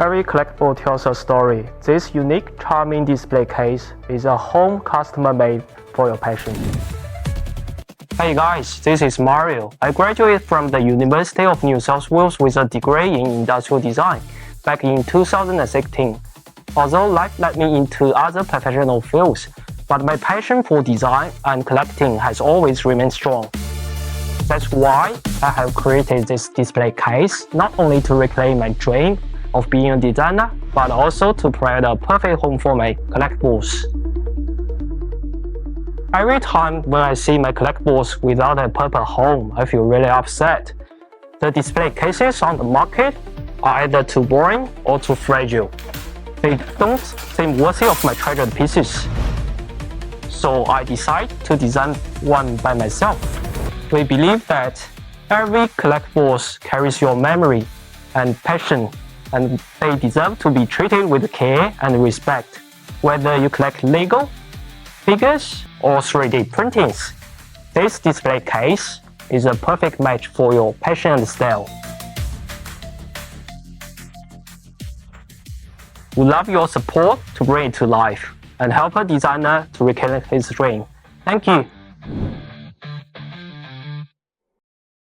Every collectible tells a story. This unique, charming display case is a home custom-made for your passion. Hey guys, this is Mario. I graduated from the University of New South Wales with a degree in industrial design back in 2016. Although life led me into other professional fields, but my passion for design and collecting has always remained strong. That's why I have created this display case, not only to reclaim my dream of being a designer, but also to provide a perfect home for my collectibles. Every time when I see my collectibles without a proper home, I feel really upset. The display cases on the market are either too boring or too fragile. They don't seem worthy of my treasured pieces. So I decided to design one by myself. We believe that every collectibles carries your memory and passion, and they deserve to be treated with care and respect. Whether you collect Lego, figures, or 3D printings, this display case is a perfect match for your passion and style. We love your support to bring it to life and help a designer to reclaim his dream. Thank you.